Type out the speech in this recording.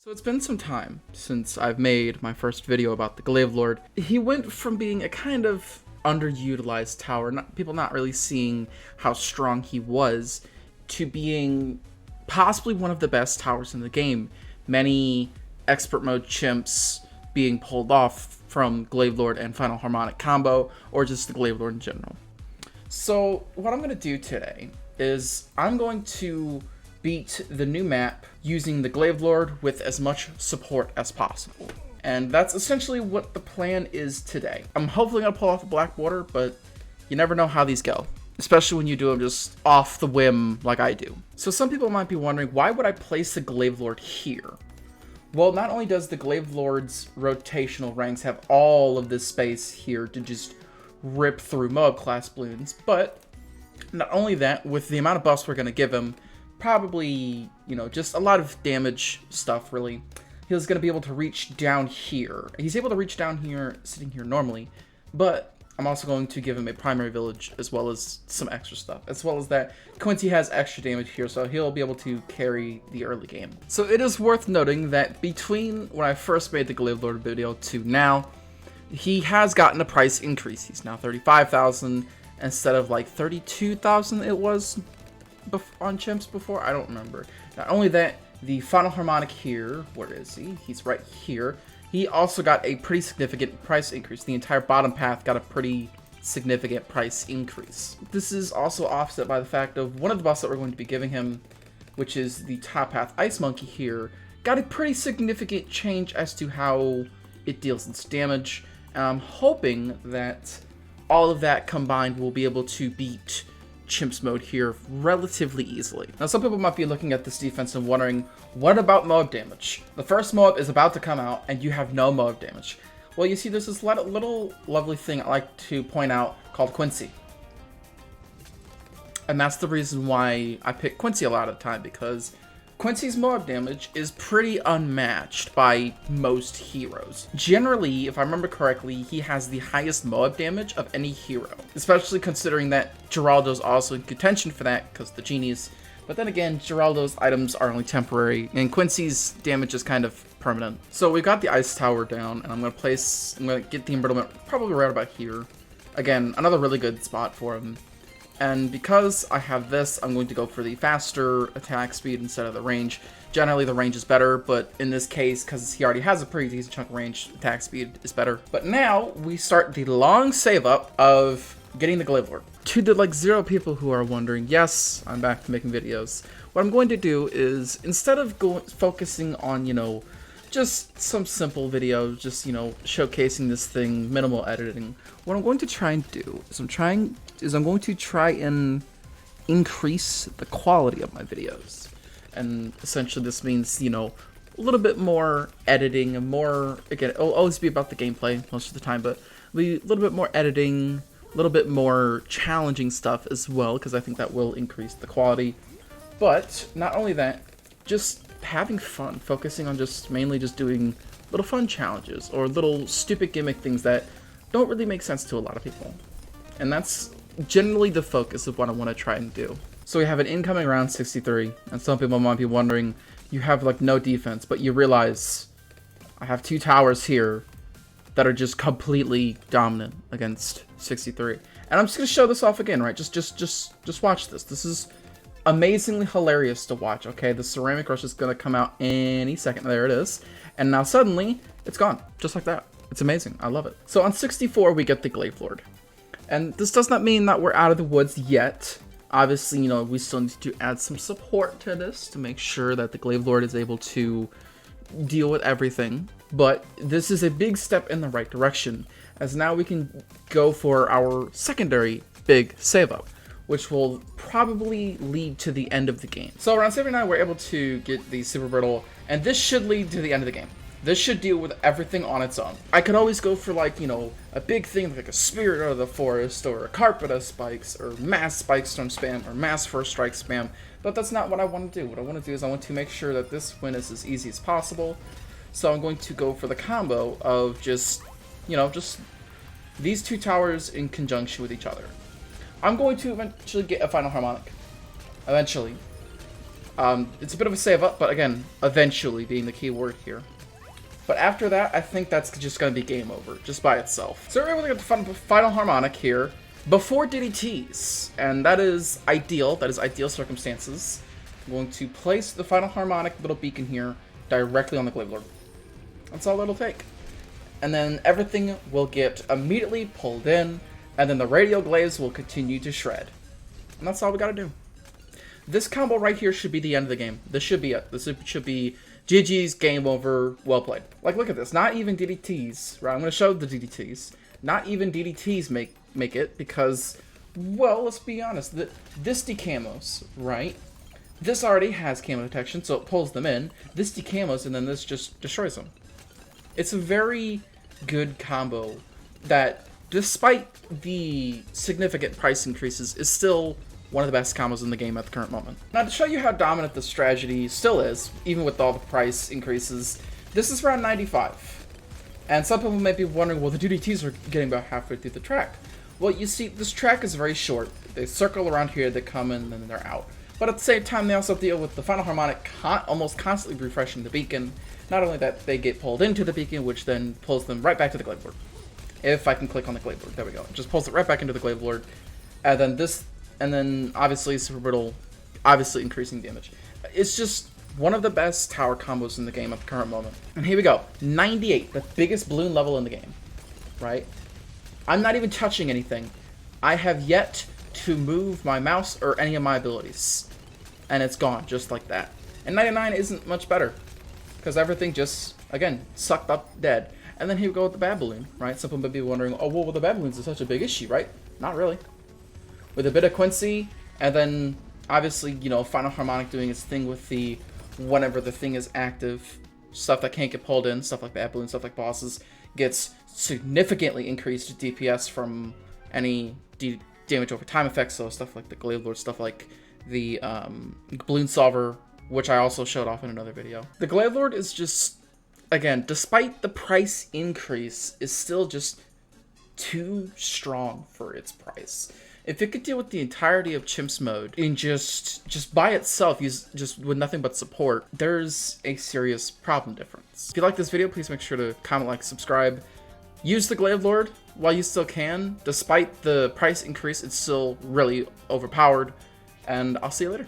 So it's been some time since I've made my first video about the Glaive Lord. He went from being a kind of underutilized tower, people not really seeing how strong he was, to being possibly one of the best towers in the game. Many expert mode chimps being pulled off from Glaive Lord and Final Harmonic combo, or just the Glaive Lord in general. So what I'm going to do today is I'm going to beat the new map using the Glaive Lord with as much support as possible. And that's essentially what the plan is today. I'm hopefully going to pull off a black border, but you never know how these go, especially when you do them just off the whim like I do. So some people might be wondering, why would I place the Glaive Lord here? Well, not only does the Glaive Lord's rotational ranks have all of this space here to just rip through Moab class balloons, but not only that, with the amount of buffs we're going to give him, probably, just a lot of damage stuff, really. He's going to be able to reach down here. He's able to reach down here, sitting here normally, but I'm also going to give him a primary village, as well as some extra stuff. As well as that, Quincy has extra damage here, so he'll be able to carry the early game. So it is worth noting that between when I first made the Glaive Lord video to now, he has gotten a price increase. He's now 35,000 instead of like 32,000 it was on chimps before. I don't remember. Not only that, the Final Harmonic here, where is he? He's right here. He also got a pretty significant price increase. The entire bottom path got a pretty significant price increase. This is also offset by the fact of one of the buffs that we're going to be giving him, which is the top path Ice Monkey here, got a pretty significant change as to how it deals its damage. And I'm hoping that all of that combined will be able to beat Chimps mode here relatively easily. Now, some people might be looking at this defense and wondering, what about Moab damage? The first Moab is about to come out and you have no Moab damage. Well, you see, there's this little lovely thing I like to point out called Quincy. And that's the reason why I pick Quincy a lot of the time, because Quincy's Moab damage is pretty unmatched by most heroes. Generally, if I remember correctly, he has the highest Moab damage of any hero, especially considering that Geraldo's also in contention for that because the genies. But then again, Geraldo's items are only temporary, and Quincy's damage is kind of permanent. So we've got the ice tower down, and I'm going to get the embrittlement probably right about here. Again, another really good spot for him. And because I have this, I'm going to go for the faster attack speed instead of the range. Generally, the range is better, but in this case, because he already has a pretty decent chunk of range, attack speed is better. But now, we start the long save-up of getting the Glaive Lord. To the, 0 people who are wondering, yes, I'm back to making videos. What I'm going to do is, instead of focusing on, just some simple videos, just, showcasing this thing, minimal editing, what I'm going to try and do is I'm going to try and increase the quality of my videos. And essentially this means, a little bit more editing and more, again, it'll always be about the gameplay most of the time, but a little bit more editing, a little bit more challenging stuff as well, because I think that will increase the quality. But not only that, just having fun, focusing on mainly just doing little fun challenges or little stupid gimmick things that don't really make sense to a lot of people. And that's generally the focus of what I want to try and do. So we have an incoming round 63, and some people might be wondering, you have no defense, but you realize I have 2 towers here that are just completely dominant against 63. And I'm just gonna show this off again, right? Just watch this. This is amazingly hilarious to watch. Okay, the ceramic rush is gonna come out any second. There it is. And now suddenly it's gone, just like that. It's amazing. I love it. So on 64 we get the Glaive Lord. And this does not mean that we're out of the woods yet. Obviously, we still need to add some support to this to make sure that the Glaive Lord is able to deal with everything. But this is a big step in the right direction, as now we can go for our secondary big save-up, which will probably lead to the end of the game. So around 79, we're able to get the Super Brittle, and this should lead to the end of the game. This should deal with everything on its own. I could always go for a big thing like a Spirit out of the Forest or a Carpet of Spikes or mass Spike Storm spam or mass First Strike spam, but that's not what I want to do. What I want to do is I want to make sure that this win is as easy as possible. So I'm going to go for the combo of just these 2 towers in conjunction with each other. I'm going to eventually get a Final Harmonic. Eventually. It's a bit of a save up, but again, eventually being the key word here. But after that, I think that's just going to be game over, just by itself. So we're able to get the final harmonic here before DDTs, and that is ideal. That is ideal circumstances. I'm going to place the final harmonic little beacon here directly on the Glaive Lord. That's all it'll take. And then everything will get immediately pulled in, and then the radio glaives will continue to shred. And that's all we gotta do. This combo right here should be the end of the game. This should be it. This should be GG's, game over, well played. Like, look at this. Not even DDTs, right? I'm gonna show the DDTs. Not even DDTs make it because, well, let's be honest. This decamos, right? This already has camo detection, so it pulls them in. This decamos, and then this just destroys them. It's a very good combo that, despite the significant price increases, is still one of the best combos in the game at the current moment. Now, to show you how dominant this strategy still is, even with all the price increases, this is round 95. And some people may be wondering, well, the DDTs are getting about halfway through the track. Well, you see, this track is very short. They circle around here, they come in, and then they're out. But at the same time, they also deal with the final harmonic almost constantly refreshing the beacon. Not only that, they get pulled into the beacon, which then pulls them right back to the Glaive Lord. If I can click on the Glaive Lord, there we go. It just pulls it right back into the Glaive Lord. And then obviously Super Brittle, obviously increasing damage. It's just one of the best tower combos in the game at the current moment. And here we go, 98, the biggest balloon level in the game, right? I'm not even touching anything. I have yet to move my mouse or any of my abilities. And it's gone, just like that. And 99 isn't much better, because everything just, again, sucked up dead. And then here we go with the bad balloon, right? Some people may be wondering, oh, well, the bad balloons is such a big issue, right? Not really. With a bit of Quincy, and then obviously, you know, final harmonic doing its thing with the whenever the thing is active, stuff that can't get pulled in, stuff like bad balloon, stuff like bosses, gets significantly increased DPS from any damage over time effects, so stuff like the Glaive Lord, stuff like the balloon solver, which I also showed off in another video. The Glaive Lord is just, again, despite the price increase, is still just too strong for its price. If it could deal with the entirety of Chimp's mode in just by itself, just with nothing but support, there's a serious problem difference. If you like this video, please make sure to comment, like, subscribe. Use the Glaive Lord while you still can. Despite the price increase, it's still really overpowered. And I'll see you later.